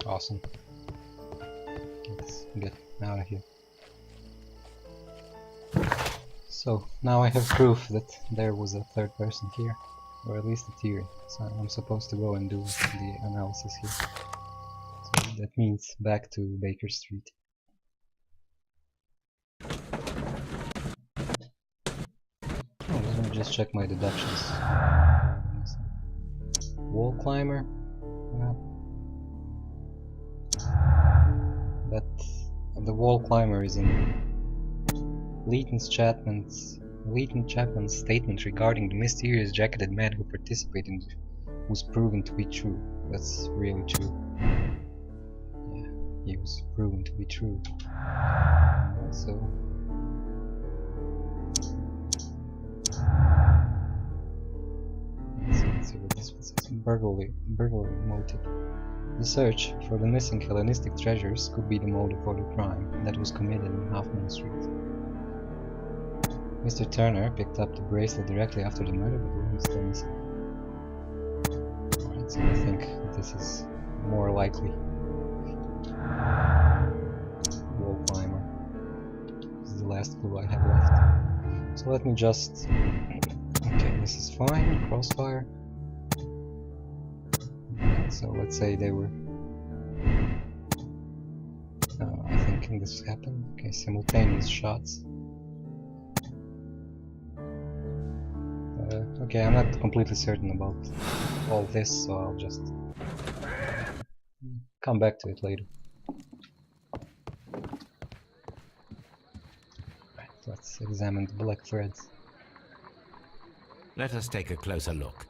Awesome. Let's get out of here. So now I have proof that there was a third person here, or at least a theory. So I'm supposed to go and do the analysis here. So that means back to Baker Street. Oh, let me just check my deductions. Wall climber. But the wall climber is in Leighton Chapman's statement regarding the mysterious jacketed man who participated was proven to be true. That's really true. Yeah, he was proven to be true. So let's see what this was. Burglary motive. The search for the missing Hellenistic treasures could be the motive for the crime that was committed in Half Moon Street. Mr. Turner picked up the bracelet directly after the murder, but the ring is still missing. Alright, so I think this is more likely. Wall climber. This is the last clue I have left. So let me just... Okay, this is fine. Crossfire. So let's say they were... I think this happened. Okay, simultaneous shots. Okay, I'm not completely certain about all this, so I'll just come back to it later. Right, let's examine the black threads. Let us take a closer look.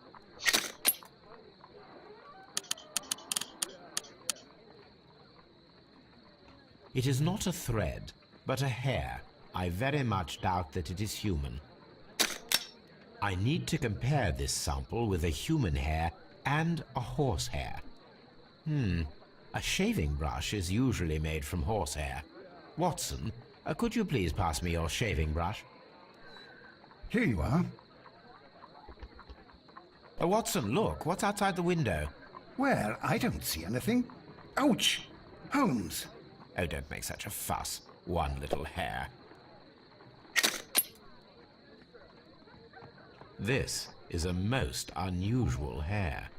It is not a thread, but a hair. I very much doubt that it is human. I need to compare this sample with a human hair and a horse hair. A shaving brush is usually made from horsehair. Watson, could you please pass me your shaving brush? Here you are. Watson, look, what's outside the window? Well, I don't see anything. Ouch! Holmes! Oh, don't make such a fuss. One little hair. This is a most unusual hair.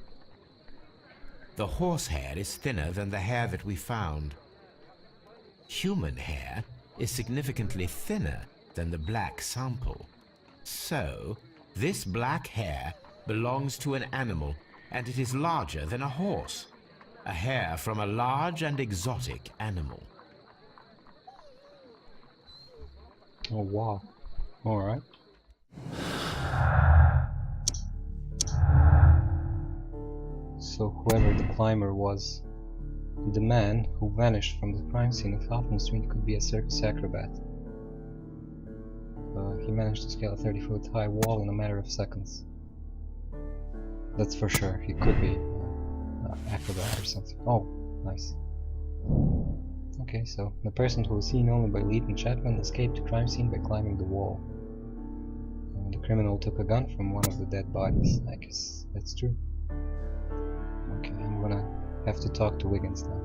The horsehair is thinner than the hair that we found. Human hair is significantly thinner than the black sample. So, this black hair belongs to an animal, and it is larger than a horse. A hair from a large and exotic animal. Oh wow. Alright. So whoever the climber was, the man who vanished from the crime scene of Half Moon Street could be a circus acrobat. He managed to scale a 30-foot high wall in a matter of seconds. That's for sure. He could be acrobat or something. Oh, nice. Okay, so the person who was seen only by Leighton Chapman escaped the crime scene by climbing the wall. The criminal took a gun from one of the dead bodies. I guess that's true. Okay, I'm gonna have to talk to Wiggins now.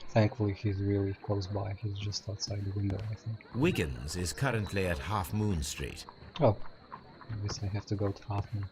Thankfully he's really close by. He's just outside the window, I think. Wiggins is currently at Half Moon Street. Oh, I guess I have to go to Half Moon.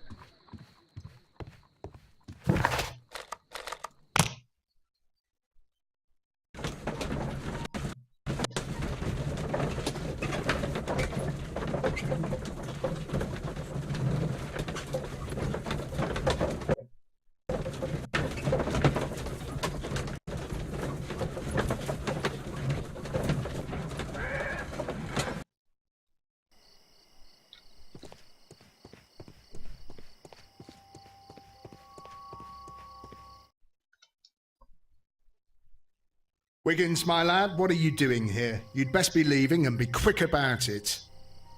Wiggins, my lad, what are you doing here? You'd best be leaving and be quick about it.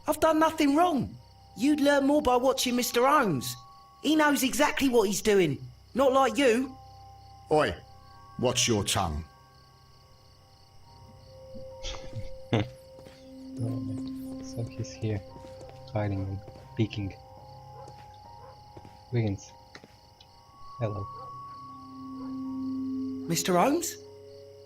I've done nothing wrong. You'd learn more by watching Mr. Holmes. He knows exactly what he's doing. Not like you. Oi, watch your tongue. So he's here, hiding and peeking. Wiggins. Hello. Mr. Holmes?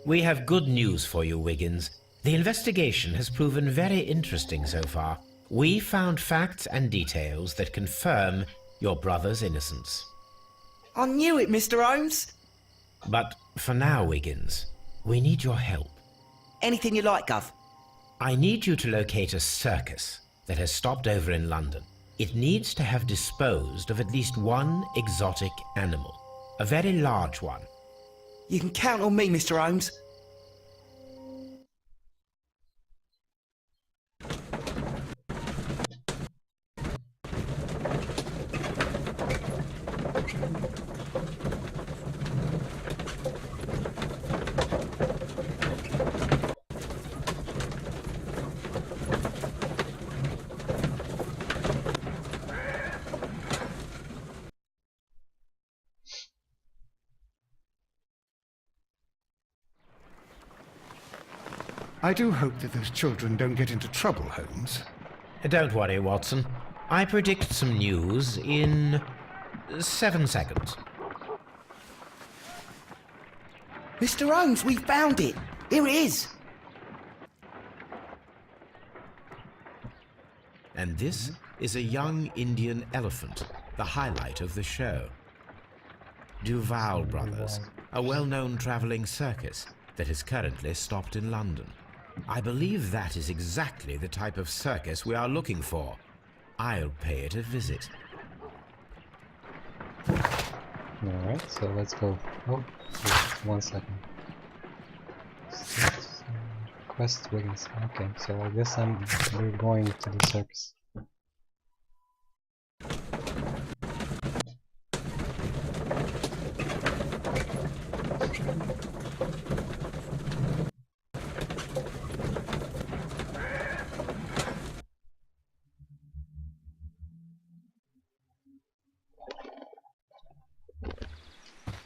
We have good news for you, Wiggins. The investigation has proven very interesting so far. We found facts and details that confirm your brother's innocence. I knew it, Mr. Holmes. But for now, Wiggins, we need your help. Anything you like, Gov. I need you to locate a circus that has stopped over in London. It needs to have disposed of at least one exotic animal. A very large one. You can count on me, Mr. Holmes. I do hope that those children don't get into trouble, Holmes. Don't worry, Watson. I predict some news in 7 seconds. Mr. Holmes, we found it. Here it is. And this is a young Indian elephant, the highlight of the show. Duval Brothers, a well-known traveling circus that is currently stopped in London. I believe that is exactly the type of circus we are looking for. I'll pay it a visit. Alright, so let's go. Oh, just 1 second. Quest Wiggins. Okay, so I guess we're going to the circus.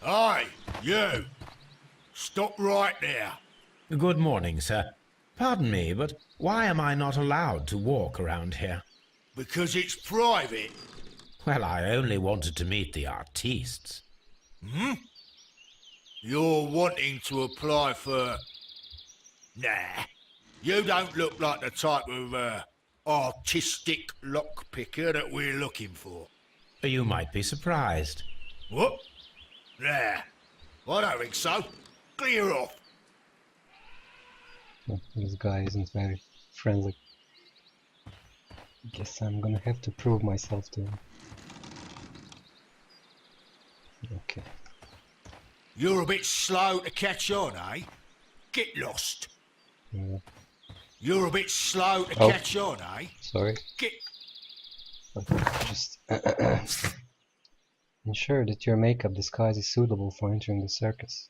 Aye, you! Stop right there. Good morning, sir. Pardon me, but why am I not allowed to walk around here? Because it's private. Well, I only wanted to meet the artistes. You're wanting to apply for... Nah, you don't look like the type of, artistic lockpicker that we're looking for. You might be surprised. What? Nah, I don't think so. Clear off. Oh, this guy isn't very friendly. Guess I'm gonna have to prove myself to him. Okay. You're a bit slow to catch on, eh? Get lost. Yeah. You're a bit slow to Oh. catch on, eh? Sorry. Get... Just ensure that your makeup disguise is suitable for entering the circus.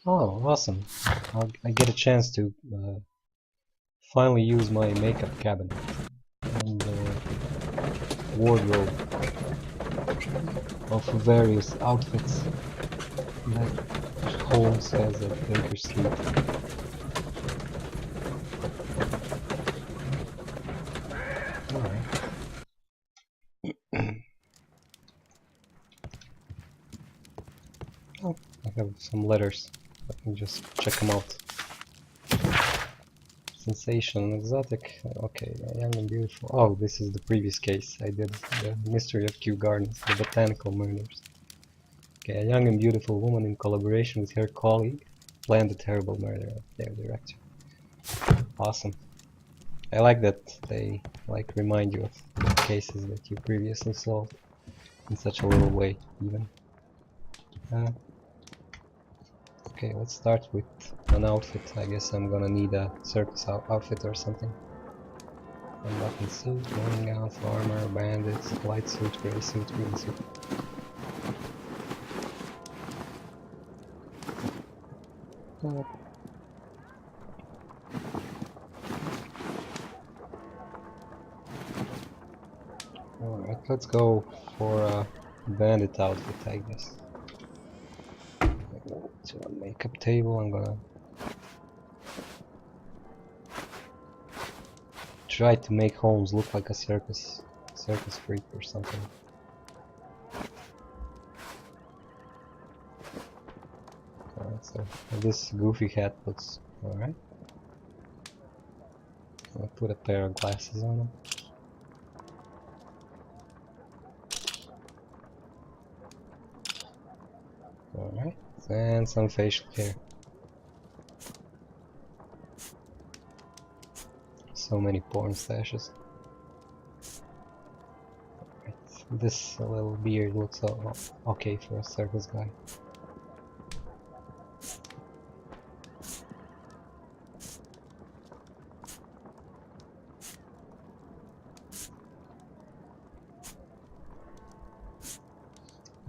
Oh, awesome! I get a chance to finally use my makeup cabinet and wardrobe of various outfits that Holmes has at Baker Street. Alright. Oh, I have some letters. Let me just check them out. Sensation, exotic. Okay, young and beautiful. Oh, this is the previous case I did. The Mystery of Kew Gardens, the botanical murders. Okay, a young and beautiful woman in collaboration with her colleague planned a terrible murder of their director. Awesome. I like that they remind you of the cases that you previously solved in such a little way, even. Okay, let's start with an outfit. I guess I'm gonna need a circus outfit or something. Unbuttoned suit, morning gown, armor, bandits, light suit, grey suit, green suit. Alright, let's go for a bandit outfit, I guess. To a makeup table, I'm gonna try to make Holmes look like a circus freak or something. Let's So this goofy hat looks alright. I'll put a pair of glasses on him. Alright, and some facial hair. So many porn stashes. Right. This little beard looks okay for a circus guy.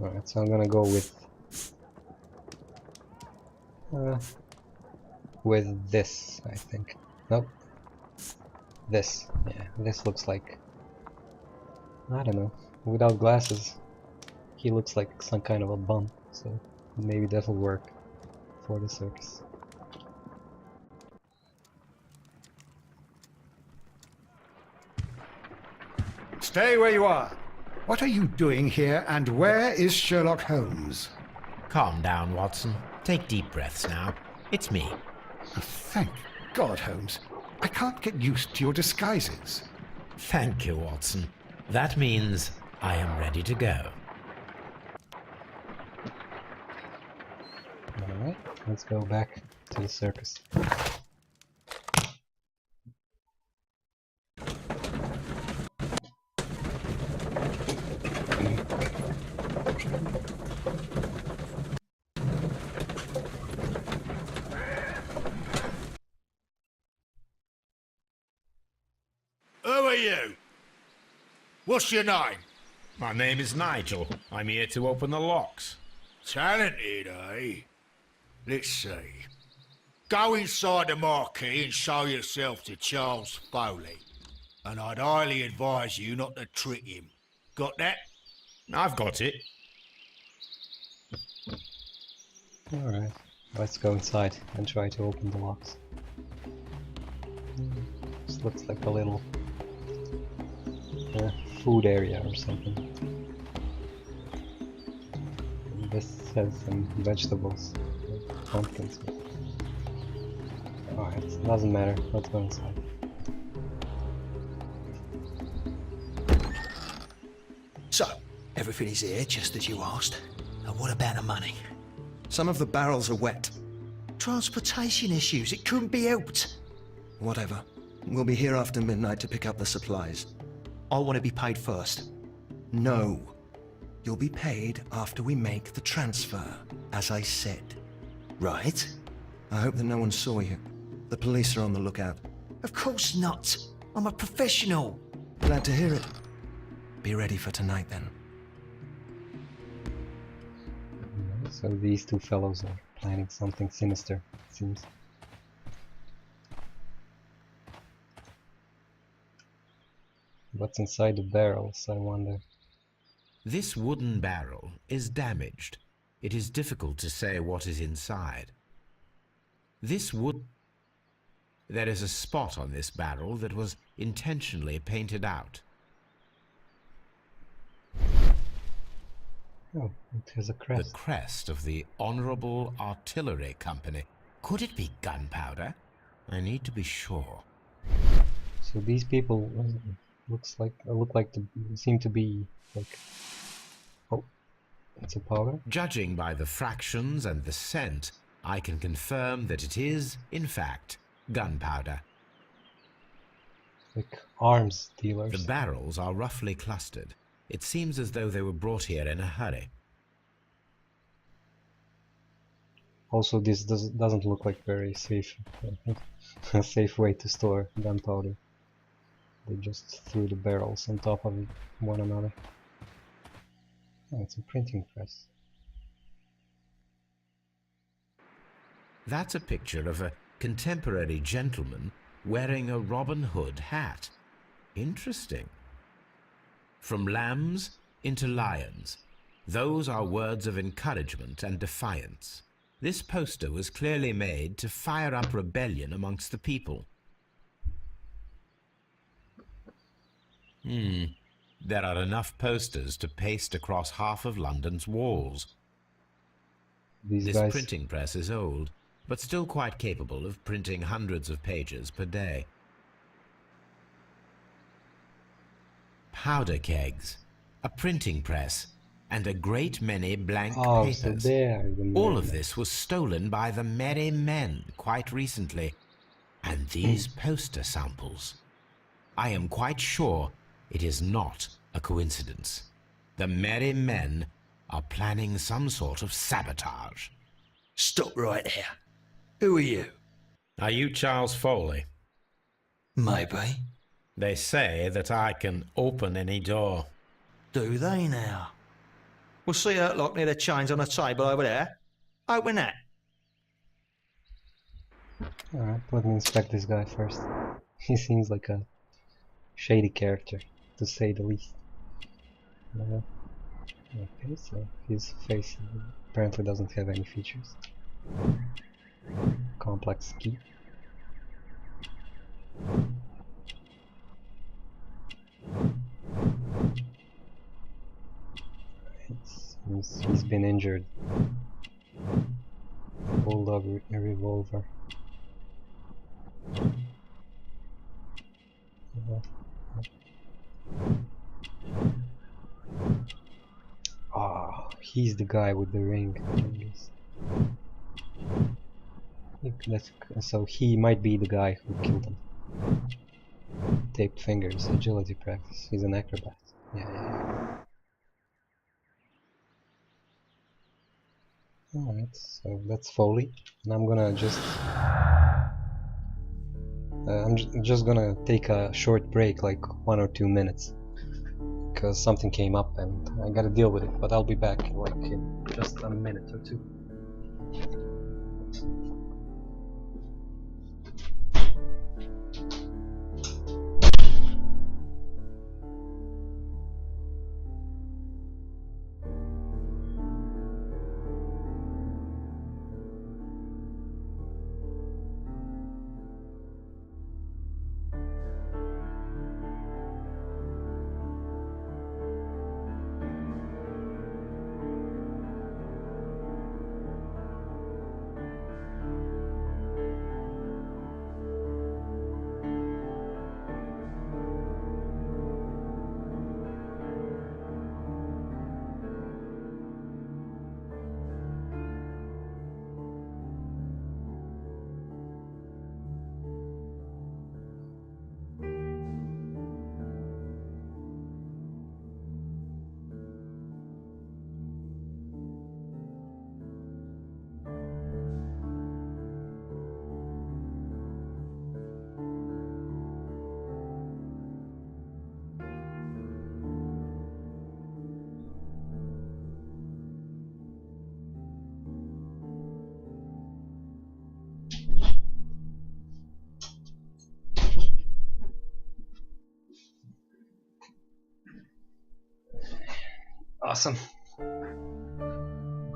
Alright, so I'm gonna go with this, I think. Nope. This. Yeah, this looks like, I don't know, without glasses he looks like some kind of a bum, so maybe that'll work for the circus. Stay where you are. What are you doing here, and where is Sherlock Holmes? Calm down, Watson. Take deep breaths now. It's me. Thank God, Holmes. I can't get used to your disguises. Thank you, Watson. That means I am ready to go. Alright, let's go back to the circus. Who are you? What's your name? My name is Nigel. I'm here to open the locks. Talented, eh? Let's see. Go inside the marquee and show yourself to Charles Foley. And I'd highly advise you not to trick him. Got that? I've got it. Alright, let's go inside and try to open the locks. This looks like a little food area or something. And this has some vegetables, pumpkins. Alright, doesn't matter, let's go inside. So, everything is here just as you asked. And what about the money? Some of the barrels are wet. Transportation issues, it couldn't be helped. Whatever. We'll be here after midnight to pick up the supplies. I want to be paid first. No. You'll be paid after we make the transfer, as I said. Right? I hope that no one saw you. The police are on the lookout. Of course not. I'm a professional. Glad to hear it. Be ready for tonight, then. So these two fellows are planning something sinister, it seems. What's inside the barrels, I wonder? This wooden barrel is damaged. It is difficult to say what is inside. There is a spot on this barrel that was intentionally painted out. Oh, it has a crest. The crest of the Honorable Artillery Company. Could it be gunpowder? I need to be sure. So these people seem to be like, oh, it's a powder. Judging by the fractions and the scent, I can confirm that it is, in fact, gunpowder. Like arms dealers. The barrels are roughly clustered. It seems as though they were brought here in a hurry. Also, this doesn't look like very safe, a safe way to store gunpowder. They just threw the barrels on top of one another. Oh, it's a printing press. That's a picture of a contemporary gentleman wearing a Robin Hood hat. Interesting. From lambs into lions. Those are words of encouragement and defiance. This poster was clearly made to fire up rebellion amongst the people. There are enough posters to paste across half of London's walls. These This guys. printing press is old, but still quite capable of printing hundreds of pages per day. Powder kegs, a printing press, and a great many blank Oh, so papers. they are the All men. of this was stolen by the Merry Men quite recently. And these poster samples. I am quite sure it is not a coincidence. The Merry Men are planning some sort of sabotage. Stop right there. Who are you? Are you Charles Foley? Maybe. They say that I can open any door. Do they now? We'll see Hurtlock near the chains on the table over there. Open that. Alright, let me inspect this guy first. He seems like a shady character, to say the least. Okay, so his face apparently doesn't have any features. Complex key. He's been injured. Hold up a revolver. Ah, he's the guy with the ring. So he might be the guy who killed him. Taped fingers, agility practice. He's an acrobat. Yeah. Alright, so that's Foley. And I'm gonna just... just gonna take a short break, like 1 or 2 minutes. Because something came up and I gotta deal with it. But I'll be back like in just a minute or 2.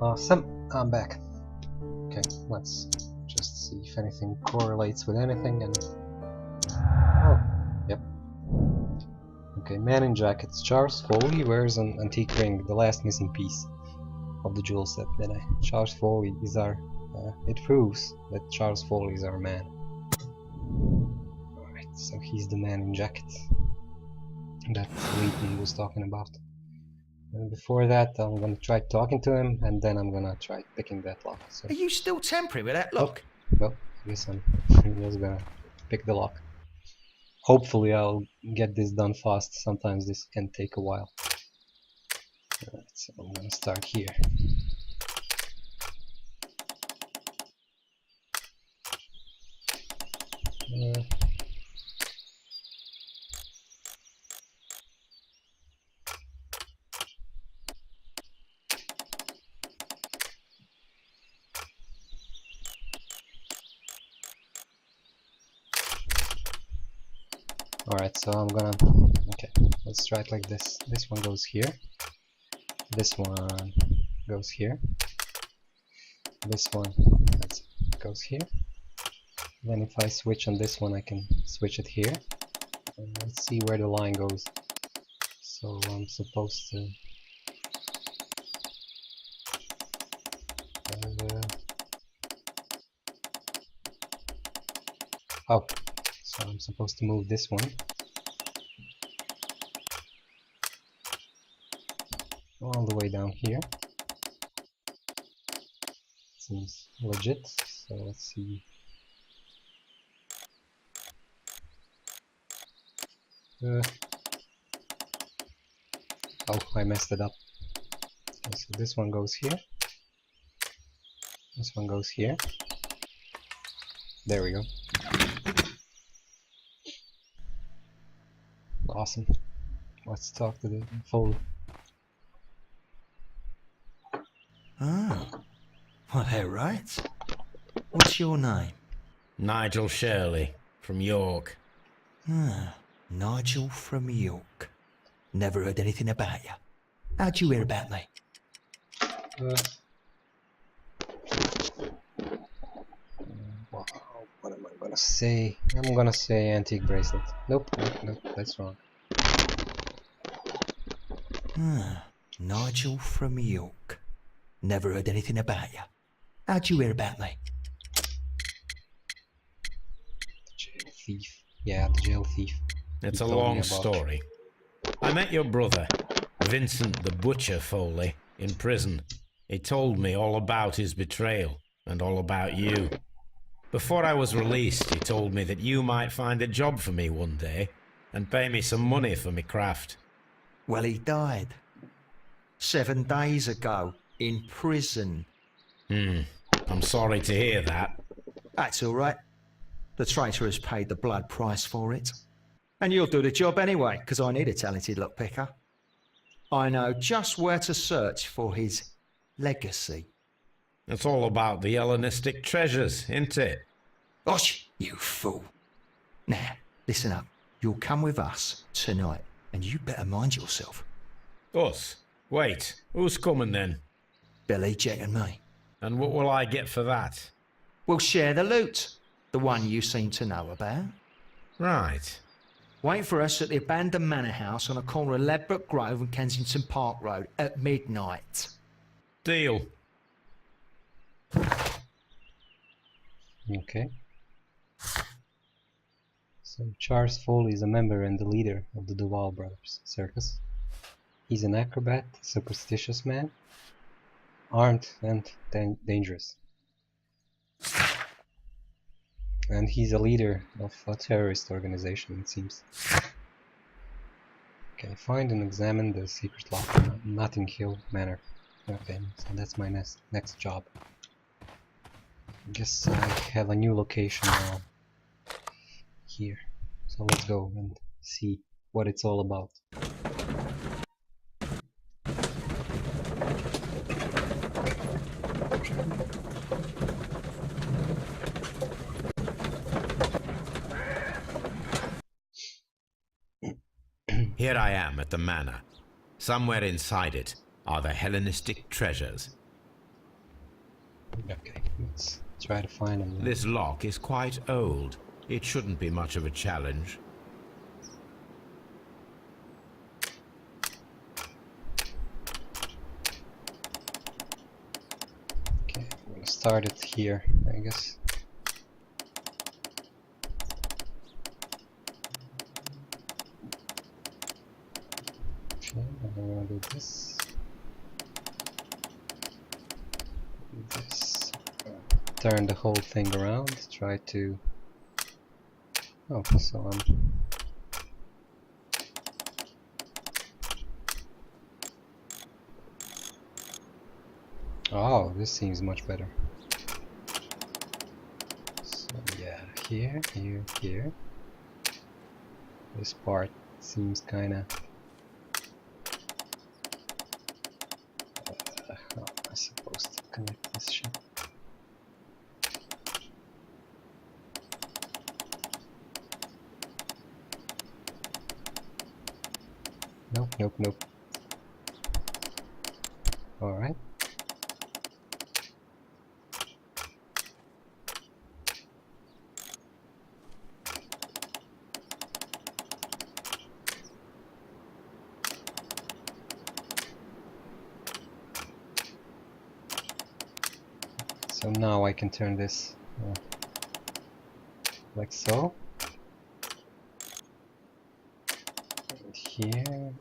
Awesome. I'm back. Okay, let's just see if anything correlates with anything and... Oh, yep. Okay, man in jackets. Charles Foley wears an antique ring, the last missing piece of the jewel set. Then Charles Foley is our... it proves that Charles Foley is our man. Alright, so he's the man in jacket that Leighton was talking about. And before that, I'm gonna try talking to him, and then I'm gonna try picking that lock. So, Are you still temporary with that lock? well, I guess I'm just gonna pick the lock. Hopefully I'll get this done fast. Sometimes this can take a while. Alright, so I'm gonna start here. Alright, so I'm gonna... Okay, let's try it like this. This one goes here. This one goes here. This one goes here. Then if I switch on this one, I can switch it here. Let's see where the line goes. So I'm supposed to... Oh, so I'm supposed to move this one. All the way down here. Seems legit, so let's see. Oh, I messed it up. Okay, so this one goes here. This one goes here. There we go. Awesome. Let's talk to the Foley. Ah, well, they're right. What's your name? Nigel Shirley, from York. Ah, Nigel from York. Never heard anything about you. How'd you hear about me? What am I gonna say? I'm gonna say antique bracelet. Nope, that's wrong. Ah, Nigel from York. Never heard anything about you. How'd you hear about me? The jail thief. Yeah, the jail thief. It's You a told me long about. story. I met your brother, Vincent the Butcher Foley, in prison. He told me all about his betrayal and all about you. Before I was released, he told me that you might find a job for me one day and pay me some money for me craft. Well, he died 7 days ago in prison. I'm sorry to hear that. That's all right. The traitor has paid the blood price for it. And you'll do the job anyway, because I need a talented lockpicker. I know just where to search for his legacy. It's all about the Hellenistic treasures, isn't it? Osh, you fool. Now, listen up. You'll come with us tonight, and you better mind yourself. Us? Wait, who's coming then? Billy, Jack and me. And what will I get for that? We'll share the loot. The one you seem to know about. Right. Wait for us at the abandoned manor house on the corner of Ladbroke Grove and Kensington Park Road at midnight. Deal. Okay. So Charles Foley is a member and the leader of the Duval Brothers Circus. He's an acrobat, superstitious man, armed and dangerous. And he's a leader of a terrorist organization, it seems. Okay, find and examine the secret lock in Notting Hill Manor. Okay, so that's my next job. I guess I have a new location now. Here. So let's go and see what it's all about. Here I am at the manor. Somewhere inside it are the Hellenistic treasures. Okay, let's try to find them. This lock is quite old. It shouldn't be much of a challenge. Okay, I'm gonna start it here, I guess. Okay, I'm gonna do this. This. Turn the whole thing around. Try to. Oh, so I'm. Oh, this seems much better. So yeah, here. This part seems kinda. How am I supposed to connect this shit? Nope. Alright. So now I can turn this. like so. And here.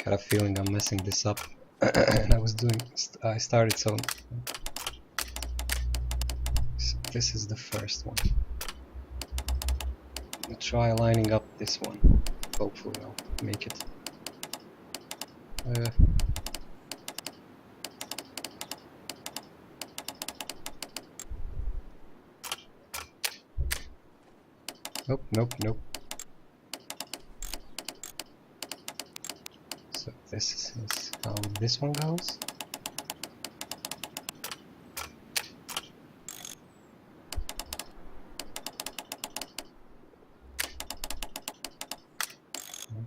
Got a feeling I'm messing this up. And I started so this is the first one. I'll try lining up this one. Hopefully I'll make it. Nope. So this is how this one goes.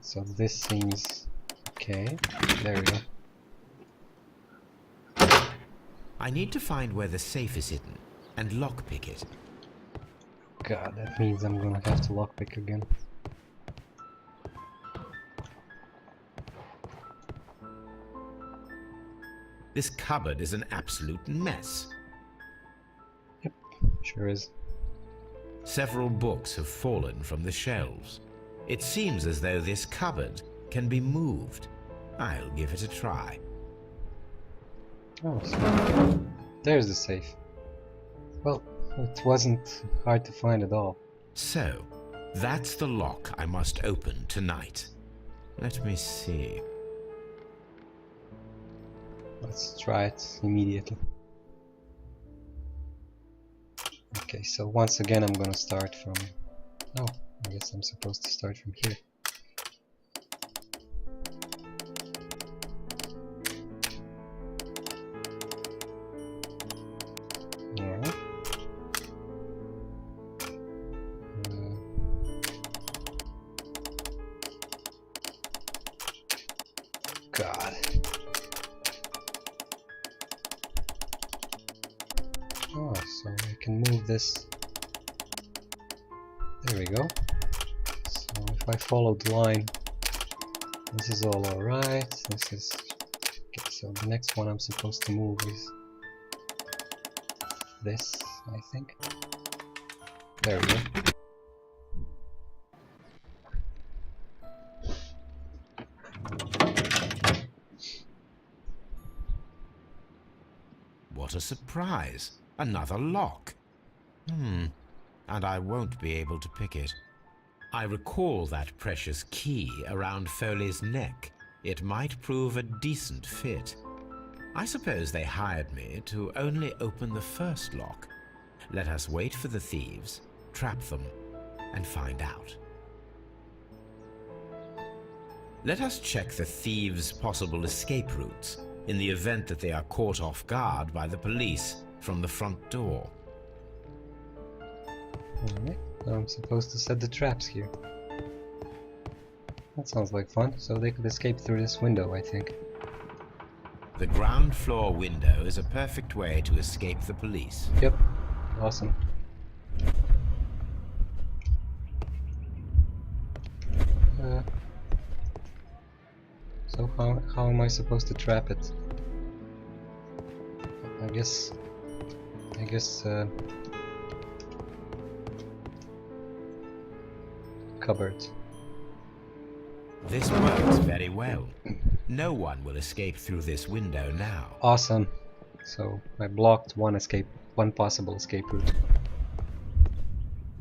So this seems okay. There we go. I need to find where the safe is hidden and lockpick it. God, that means I'm gonna have to lockpick again. This cupboard is an absolute mess. Yep, sure is. Several books have fallen from the shelves. It seems as though this cupboard can be moved. I'll give it a try. Oh, so there's the safe. Well, it wasn't hard to find at all. So, that's the lock I must open tonight. Let me see. Let's try it immediately. Okay, so once again I'm gonna start from... Oh, I guess I'm supposed to start from here. Alright. God. Oh, so I can move this. There we go. So if I follow the line, this is all alright. This is okay. So the next one I'm supposed to move is this, I think. There we go. What a surprise! Another lock. And I won't be able to pick it. I recall that precious key around Foley's neck. It might prove a decent fit. I suppose they hired me to only open the first lock. Let us wait for the thieves, trap them, and find out. Let us check the thieves' possible escape routes in the event that they are caught off guard by the police from the front door. Alright, so I'm supposed to set the traps here. That sounds like fun. So they could escape through this window, I think. The ground floor window is a perfect way to escape the police. Yep, awesome. So how am I supposed to trap it? I guess cupboard. This works very well. No one will escape through this window now. Awesome. So I blocked one possible escape route.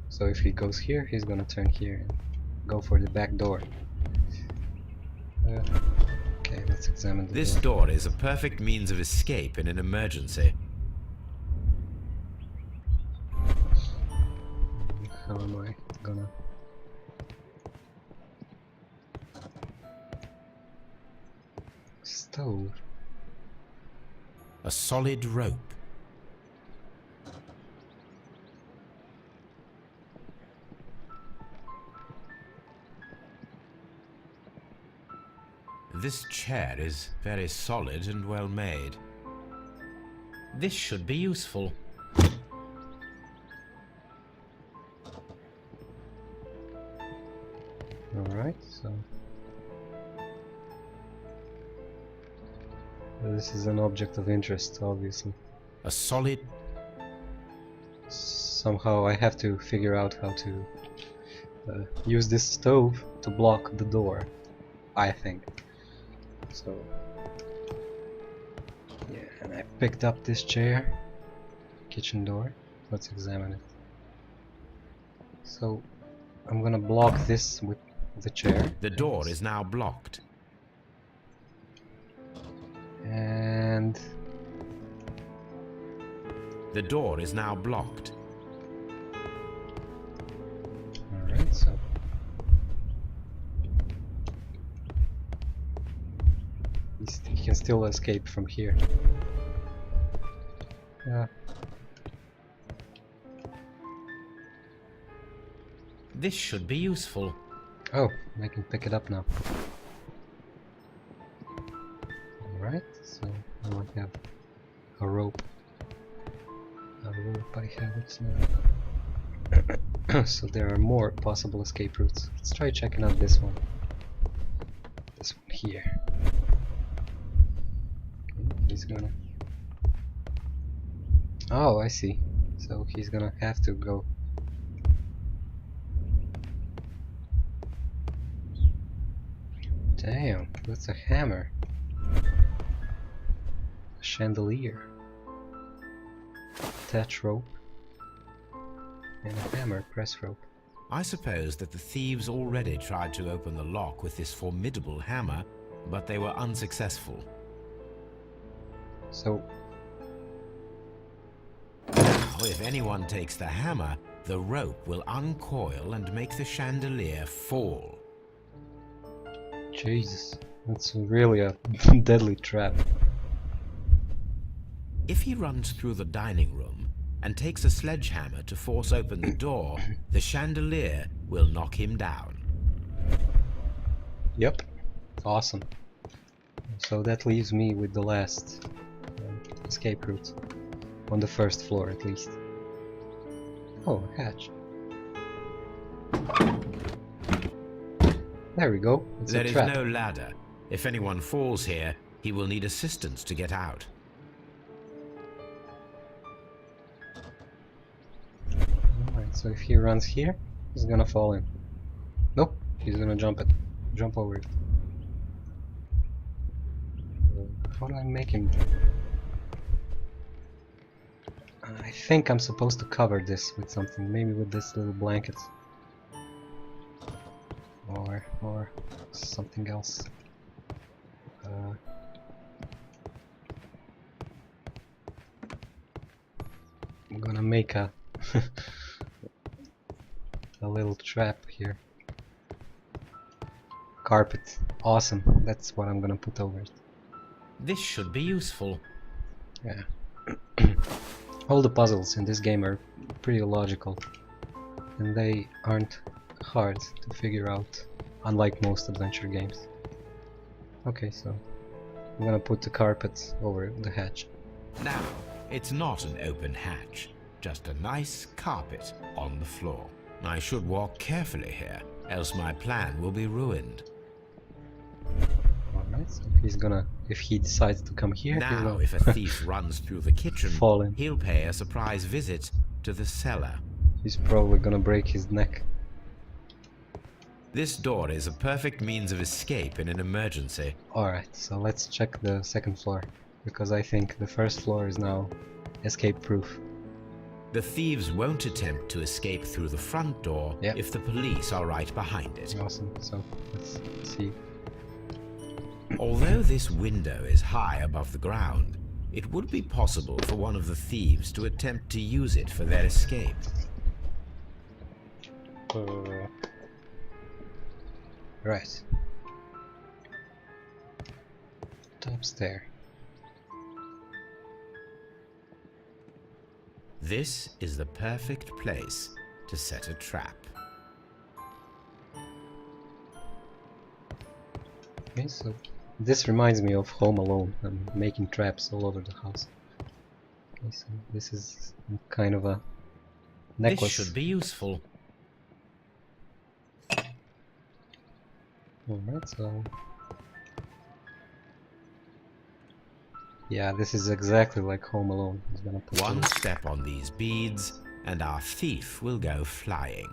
So if he goes here, he's gonna turn here and go for the back door. Okay. Okay, let's examine the This door. door is a perfect means of escape in an emergency. How am I gonna... Stove? A solid rope. This chair is very solid and well made. This should be useful. Alright, so... This is an object of interest, obviously. A solid... Somehow I have to figure out how to use this stove to block the door, I think. So... Yeah, and I picked up this chair. Kitchen door. Let's examine it. So, I'm gonna block this with the chair. The door is now blocked. And... The door is now blocked. Alright, so... He can still escape from here. Yeah. This should be useful. Oh, I can pick it up now. Alright, so now I have a rope. A rope, I have it now. So there are more possible escape routes. Let's try checking out this one. This one here. Okay, he's gonna... Oh, I see. So he's gonna have to go... Damn, that's a hammer. A chandelier. Attach rope. And a hammer, press rope. I suppose that the thieves already tried to open the lock with this formidable hammer, but they were unsuccessful. So, Now, if anyone takes the hammer, the rope will uncoil and make the chandelier fall. Jesus, that's really a deadly trap. If he runs through the dining room and takes a sledgehammer to force open the door, the chandelier will knock him down. Yep, awesome. So that leaves me with the last escape route. On the first floor, at least. Oh, a hatch. There we go. It's There a is trap. no ladder. If anyone falls here, he will need assistance to get out. Alright, so if he runs here, he's gonna fall in. Nope, he's gonna jump over it. How do I make him? I think I'm supposed to cover this with something, maybe with this little blanket. Or something else. I'm gonna make a a little trap here. Carpet. Awesome. That's what I'm gonna put over it. This should be useful. Yeah. All the puzzles in this game are pretty logical. And they aren't hard to figure out, unlike most adventure games. Okay, so I'm gonna put the carpet over the hatch. Now, it's not an open hatch, just a nice carpet on the floor. I should walk carefully here, else my plan will be ruined. Alright, so he's gonna, if he decides to come here, he's Now, gonna if a thief runs through the kitchen, fall in. he'll pay a surprise visit to the cellar. He's probably gonna break his neck. This door is a perfect means of escape in an emergency. Alright, so let's check the second floor, because I think the first floor is now escape proof. The thieves won't attempt to escape through the front door if the police are right behind it. Awesome, so let's see. Although this window is high above the ground, it would be possible for one of the thieves to attempt to use it for their escape. Right. Top stair. This is the perfect place to set a trap. Okay, so this reminds me of Home Alone. I'm making traps all over the house. Okay, so this is kind of a necklace. This should be useful. Alright, so... yeah, this is exactly like Home Alone. He's gonna put One those- step on these beads, and our thief will go flying.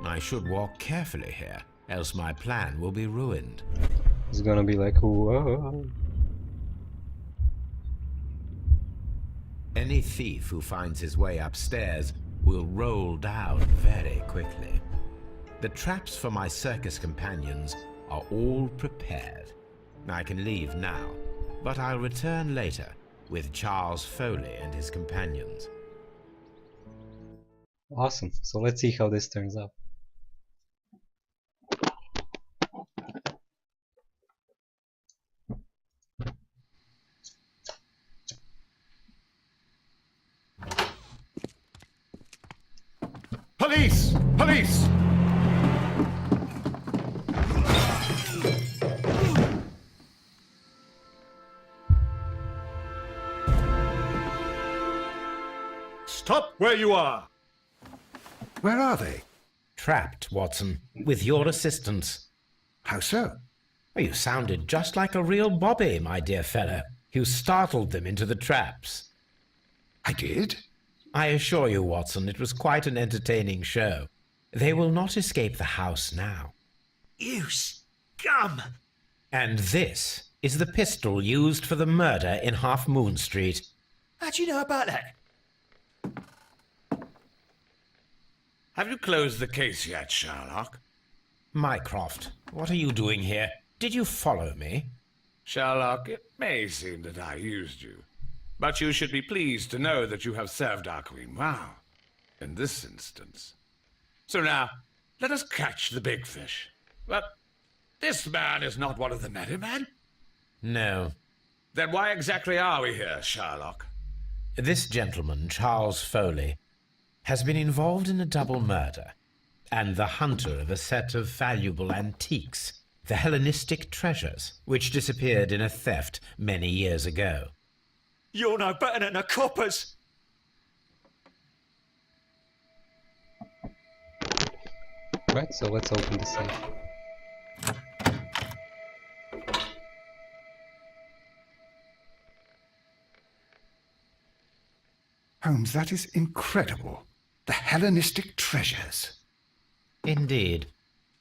I should walk carefully here, else my plan will be ruined. He's gonna be like, whoa. Any thief who finds his way upstairs will roll down very quickly. The traps for my circus companions are all prepared. I can leave now, but I'll return later with Charles Foley and his companions. Awesome. So let's see how this turns out. Police! Police! Stop where you are! Where are they? Trapped, Watson, with your assistance. How so? You sounded just like a real Bobby, my dear fellow. You startled them into the traps. I did? I assure you, Watson, it was quite an entertaining show. They will not escape the house now. You scum! And this is the pistol used for the murder in Half Moon Street. How'd you know about that? Have you closed the case yet, Sherlock? Mycroft, what are you doing here? Did you follow me? Sherlock, it may seem that I used you, but you should be pleased to know that you have served our queen well, in this instance. So now, let us catch the big fish. But this man is not one of the merry men. No. Then why exactly are we here, Sherlock? This gentleman, Charles Foley, has been involved in a double murder, and the hunter of a set of valuable antiques, the Hellenistic treasures, which disappeared in a theft many years ago. You're no better than the coppers! Right, so let's open the safe. Holmes, that is incredible. The Hellenistic treasures. Indeed.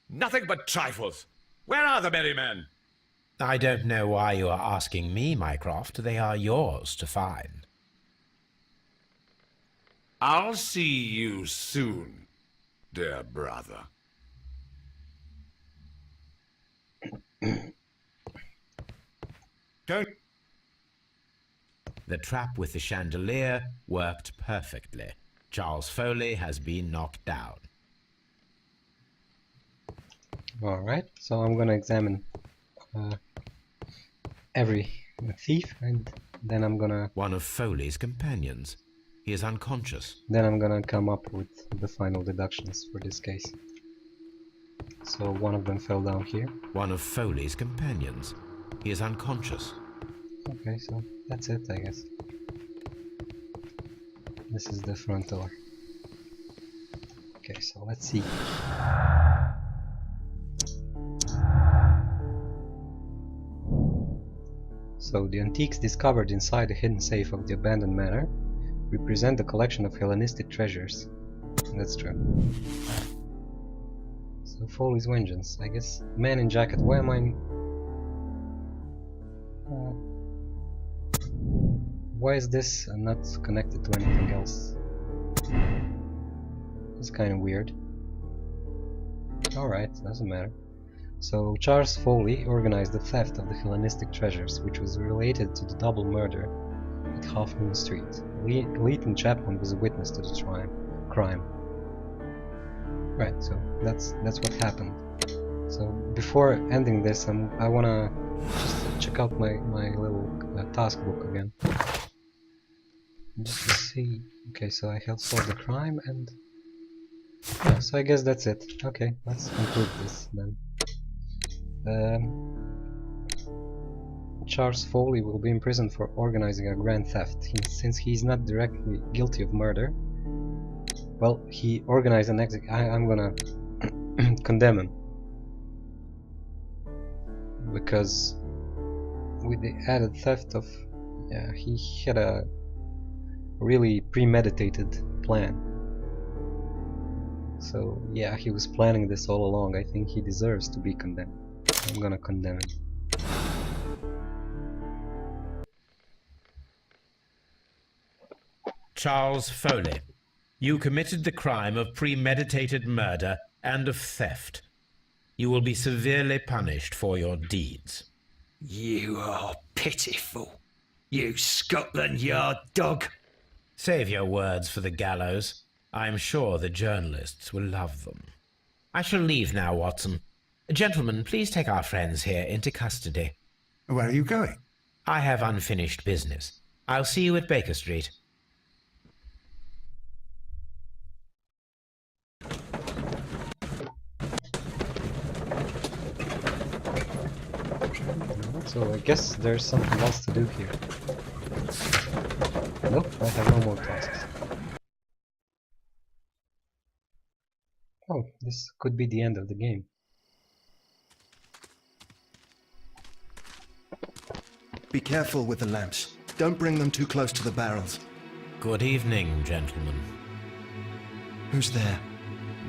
Nothing but trifles. Where are the merry men? I don't know why you are asking me, Mycroft. They are yours to find. I'll see you soon, dear brother. Don't... The trap with the chandelier worked perfectly. Charles Foley has been knocked down. Alright, so I'm gonna examine every thief, and then I'm gonna One of Foley's companions. He is unconscious. come up with the final deductions for this case. So one of them fell down here. One of Foley's companions. He is unconscious. Okay, so that's it, I guess. This is the front door. Okay, so let's see. So the antiques discovered inside the hidden safe of the abandoned manor represent the collection of Hellenistic treasures. That's true. So Foley's vengeance, I guess. Man in jacket. Why am I? Why is this not connected to anything else? It's kind of weird. Alright, doesn't matter. So Charles Foley organized the theft of the Hellenistic treasures, which was related to the double murder at Half Moon Street. Leighton Chapman was a witness to the crime. Right, so that's what happened. So before ending this, I wanna just check out my little task book again. Just to see. Okay, so I have solved the crime, and yeah, so I guess that's it. Okay, let's conclude this then. Charles Foley will be imprisoned for organizing a grand theft. Since he's not directly guilty of murder, well, he organized an I'm gonna condemn him, because with the added theft of, yeah, he had a really premeditated plan. So yeah, he was planning this all along. I think he deserves to be condemned. I'm gonna condemn him. Charles Foley, you committed the crime of premeditated murder and of theft. You will be severely punished for your deeds. You are pitiful, you Scotland Yard dog. Save your words for the gallows. I'm sure the journalists will love them. I shall leave now, Watson. Gentlemen, please take our friends here into custody. Where are you going? I have unfinished business. I'll see you at Baker Street. So I guess there's something else to do here. Nope, I have no more tasks. Oh, this could be the end of the game. Be careful with the lamps. Don't bring them too close to the barrels. Good evening, gentlemen. Who's there?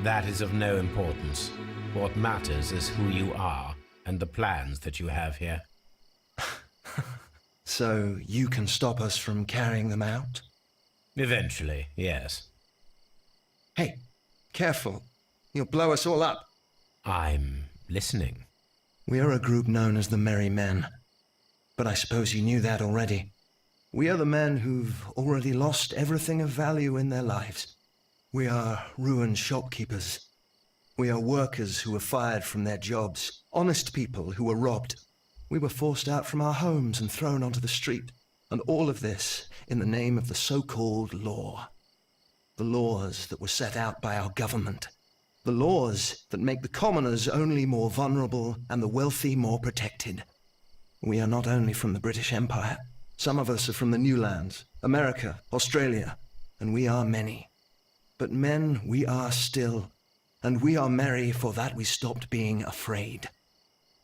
That is of no importance. What matters is who you are and the plans that you have here. So you can stop us from carrying them out? Eventually, yes. Hey, careful. You'll blow us all up. I'm listening. We are a group known as the Merry Men. But I suppose you knew that already. We are the men who've already lost everything of value in their lives. We are ruined shopkeepers. We are workers who were fired from their jobs. Honest people who were robbed. We were forced out from our homes and thrown onto the street. And all of this in the name of the so-called law. The laws that were set out by our government. The laws that make the commoners only more vulnerable and the wealthy more protected. We are not only from the British Empire. Some of us are from the New Lands, America, Australia, and we are many. But men we are still, and we are merry for that we stopped being afraid.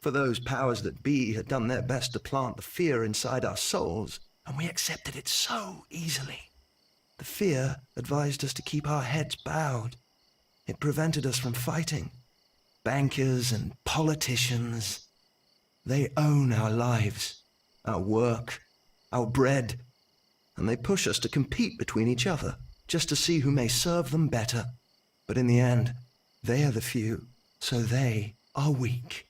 For those powers that be had done their best to plant the fear inside our souls, and we accepted it so easily. The fear advised us to keep our heads bowed. It prevented us from fighting. Bankers and politicians, they own our lives, our work, our bread, and they push us to compete between each other, just to see who may serve them better. But in the end, they are the few, so they are weak.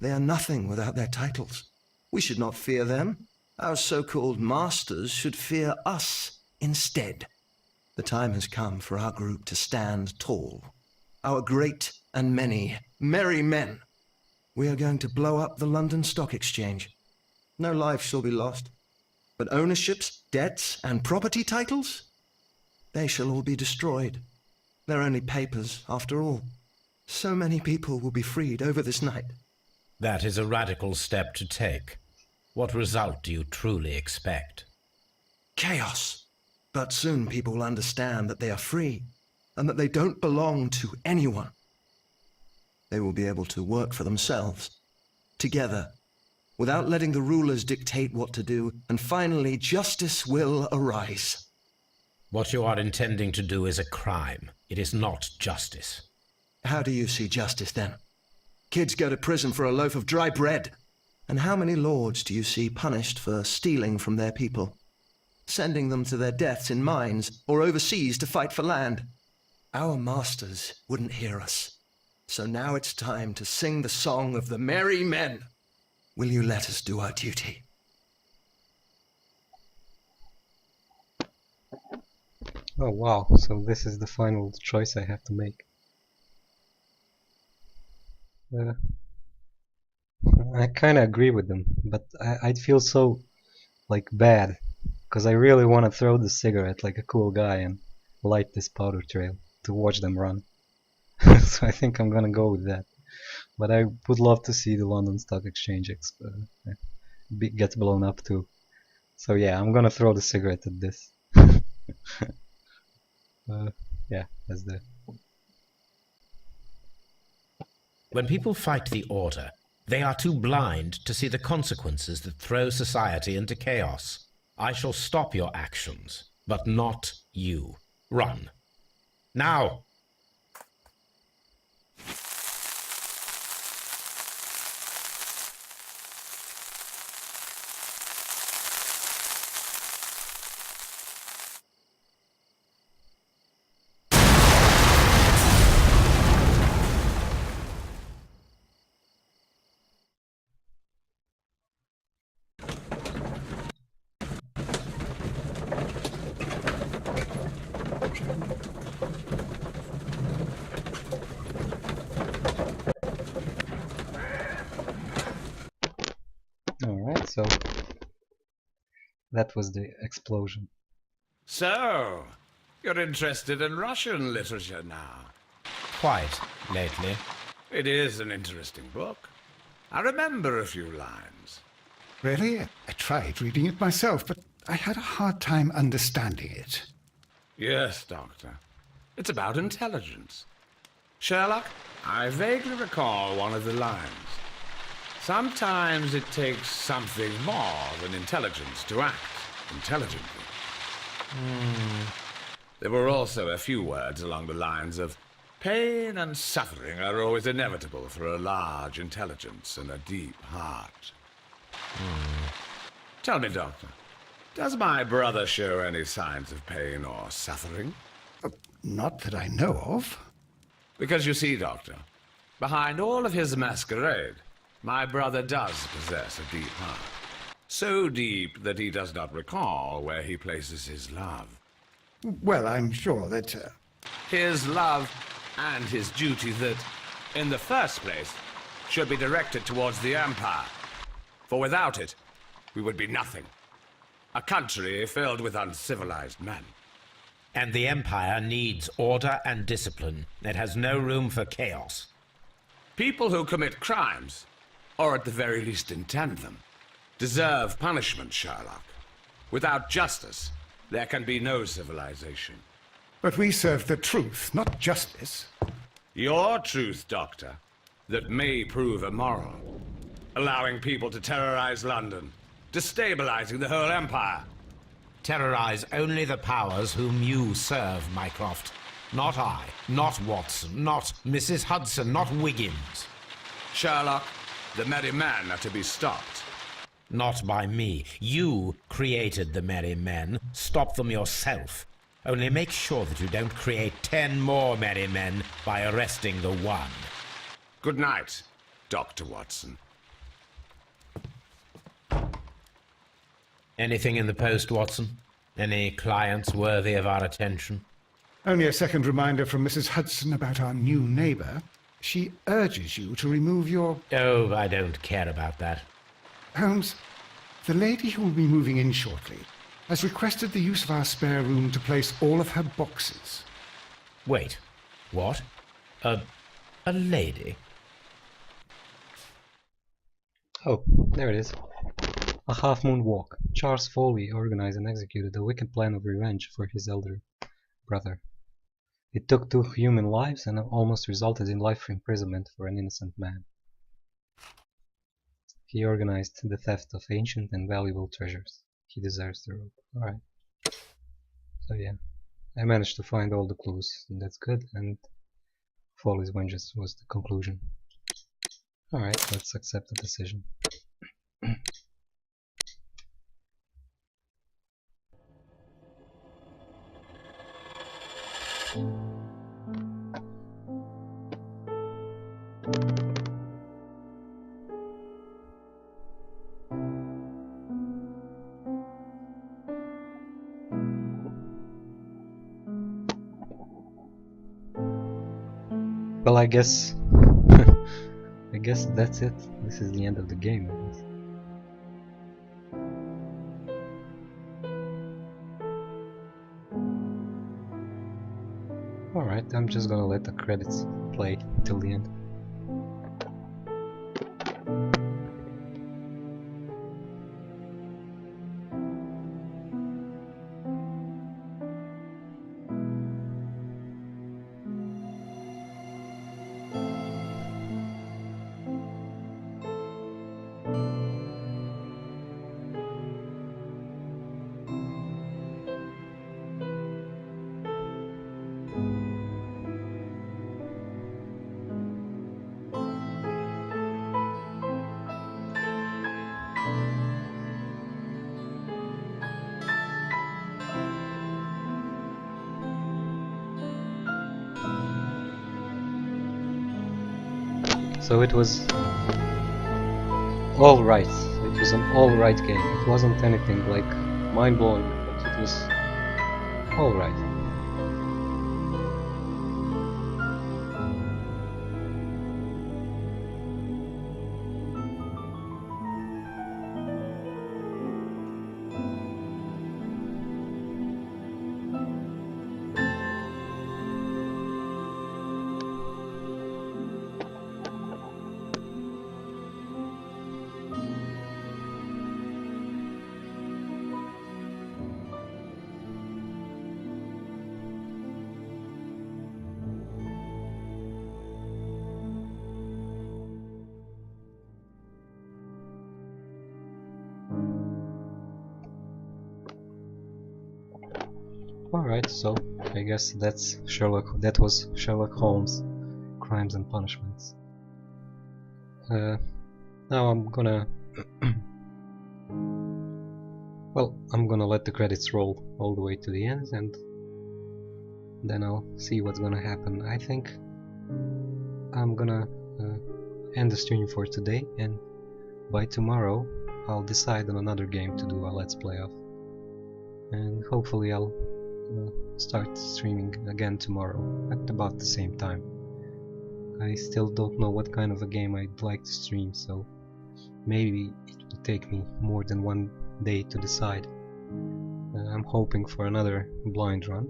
They are nothing without their titles. We should not fear them. Our so-called masters should fear us instead. The time has come for our group to stand tall. Our great and many merry men. We are going to blow up the London Stock Exchange. No life shall be lost. But ownerships, debts, and property titles? They shall all be destroyed. They're only papers, after all. So many people will be freed over this night. That is a radical step to take. What result do you truly expect? Chaos. But soon people will understand that they are free, and that they don't belong to anyone. They will be able to work for themselves, together, without letting the rulers dictate what to do, and finally justice will arise. What you are intending to do is a crime. It is not justice. How do you see justice, then? Kids go to prison for a loaf of dry bread. And how many lords do you see punished for stealing from their people? Sending them to their deaths in mines or overseas to fight for land? Our masters wouldn't hear us. So now it's time to sing the song of the merry men. Will you let us do our duty? Oh wow, so this is the final choice I have to make. I kinda agree with them, but I'd feel so, like, bad, because I really want to throw the cigarette like a cool guy and light this powder trail to watch them run. So I think I'm gonna go with that. But I would love to see the London Stock Exchange get blown up too. So yeah, I'm gonna throw the cigarette at this. Yeah, that's the... When people fight the Order, they are too blind to see the consequences that throw society into chaos. I shall stop your actions, but not you. Run. Now! Alright, so that was the explosion. So, you're interested in Russian literature now? Quite lately. It is an interesting book. I remember a few lines. Really? I tried reading it myself, but I had a hard time understanding it. Yes, Doctor. It's about intelligence. Sherlock, I vaguely recall one of the lines. Sometimes it takes something more than intelligence to act intelligently. There were also a few words along the lines of, pain and suffering are always inevitable for a large intelligence and a deep heart. Tell me, Doctor, does my brother show any signs of pain or suffering? Not that I know of. Because you see, Doctor, behind all of his masquerade, my brother does possess a deep heart. So deep that he does not recall where he places his love. Well, I'm sure that... His love and his duty that, in the first place, should be directed towards the Empire. For without it, we would be nothing. A country filled with uncivilized men. And the Empire needs order and discipline. It has no room for chaos. People who commit crimes, or at the very least intend them, deserve punishment, Sherlock. Without justice, there can be no civilization. But we serve the truth, not justice. Your truth, Doctor, that may prove immoral. Allowing people to terrorize London, destabilizing the whole empire. Terrorize only the powers whom you serve, Mycroft. Not I, not Watson, not Mrs. Hudson, not Wiggins. Sherlock, the merry men are to be stopped. Not by me. You created the merry men. Stop them yourself. Only make sure that you don't create 10 more merry men by arresting the one. Good night, Dr. Watson. Anything in the post, Watson? Any clients worthy of our attention? Only a second reminder from Mrs. Hudson about our new neighbour. She urges you to remove your... Oh, I don't care about that. Holmes, the lady who will be moving in shortly has requested the use of our spare room to place all of her boxes. Wait, what? A lady? Oh, there it is. A half-moon walk. Charles Foley organized and executed a wicked plan of revenge for his elder brother. It took 2 human lives and almost resulted in life imprisonment for an innocent man. He organized the theft of ancient and valuable treasures. He deserves the rope. Alright. So yeah, I managed to find all the clues. That's good, and Foley's vengeance was the conclusion. Alright, let's accept the decision. Well, I guess I guess that's it. This is the end of the game, I guess. Alright, I'm just gonna let the credits play till the end. So it was alright. It was an alright game. It wasn't anything like mind-blowing, but it was alright. Alright, so I guess that was Sherlock Holmes, Crimes and Punishments. Now I'm gonna well, I'm gonna let the credits roll all the way to the end, and then I'll see what's gonna happen. I think I'm gonna end the stream for today, and by tomorrow I'll decide on another game to do a let's play of, and hopefully I'll start streaming again tomorrow at about the same time. I still don't know what kind of a game I'd like to stream, so maybe it will take me more than one day to decide. I'm hoping for another blind run.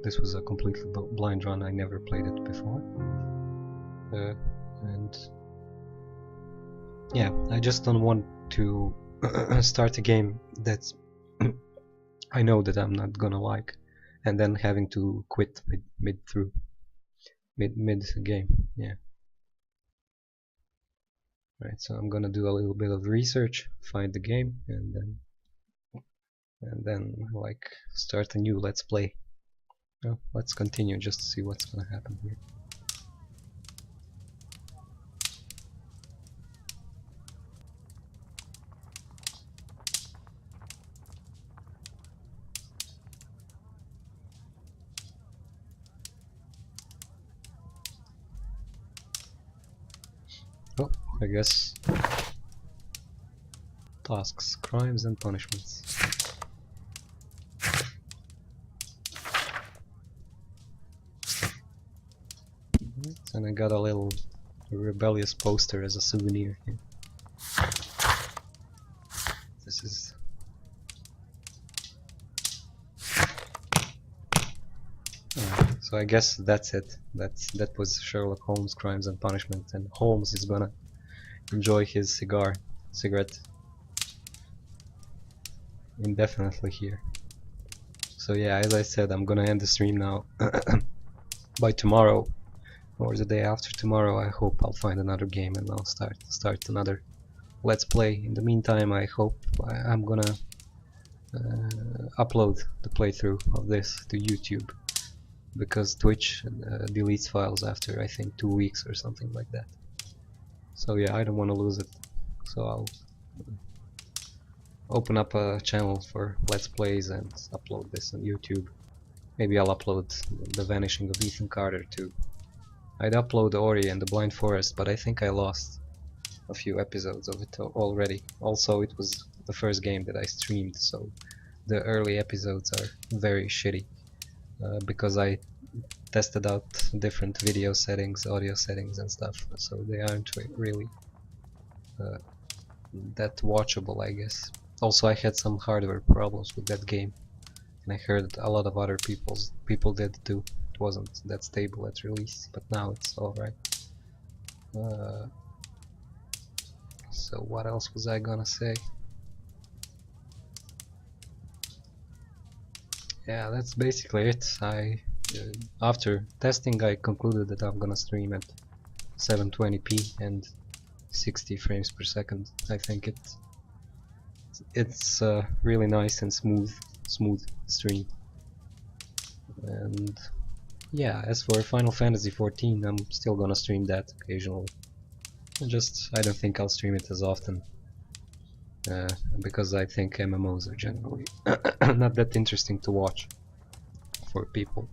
This was a completely blind run, I never played it before. And yeah, I just don't want to start a game that's I know that I'm not gonna like, and then having to quit mid game. Yeah. Right, so I'm gonna do a little bit of research, find the game, and then like start a new let's play. Well, let's continue just to see what's gonna happen here. Oh, I guess tasks, crimes and punishments. And I got a little rebellious poster as a souvenir here. This is so I guess that's it. That was Sherlock Holmes, Crimes and Punishment, and Holmes is gonna enjoy his cigarette indefinitely here. So yeah, as I said, I'm gonna end the stream now. By tomorrow or the day after tomorrow, I hope I'll find another game and I'll start another let's play. In the meantime, I hope I'm gonna upload the playthrough of this to YouTube, because Twitch deletes files after I think 2 weeks or something like that. So yeah, I don't want to lose it, so I'll open up a channel for let's plays and upload this on YouTube. Maybe I'll upload The Vanishing of Ethan Carter too. I'd upload Ori and the Blind Forest, but I think I lost a few episodes of it already. Also, it was the first game that I streamed, so the early episodes are very shitty because I tested out different video settings, audio settings and stuff, so they aren't really that watchable, I guess. Also, I had some hardware problems with that game, and I heard a lot of other people did too. It wasn't that stable at release, but now it's alright. So what else was I gonna say? Yeah, that's basically it. After testing, I concluded that I'm gonna stream at 720p and 60 frames per second. I think it's really nice and smooth stream. And yeah, as for Final Fantasy 14, I'm still gonna stream that occasionally. I don't think I'll stream it as often. Because I think MMOs are generally not that interesting to watch for people,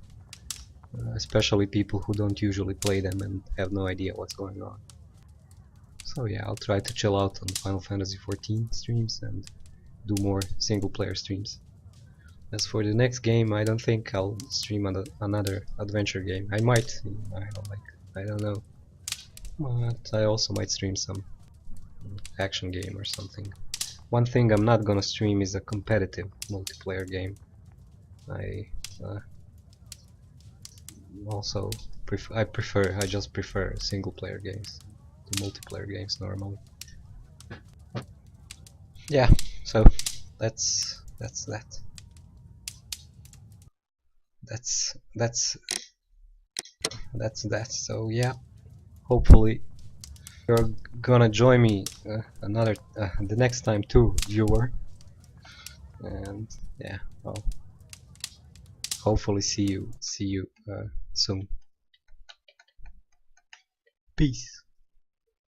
especially people who don't usually play them and have no idea what's going on. So yeah, I'll try to chill out on Final Fantasy 14 streams and do more single player streams. As for the next game, I don't think I'll stream another adventure game. I might, I don't know, but I also might stream some action game or something. One thing I'm not gonna stream is a competitive multiplayer game. I just prefer single player games to multiplayer games normally. Yeah, so that's that. That's that. So yeah, hopefully you're gonna join me the next time too, viewer. And yeah, I'll hopefully see you soon. Peace.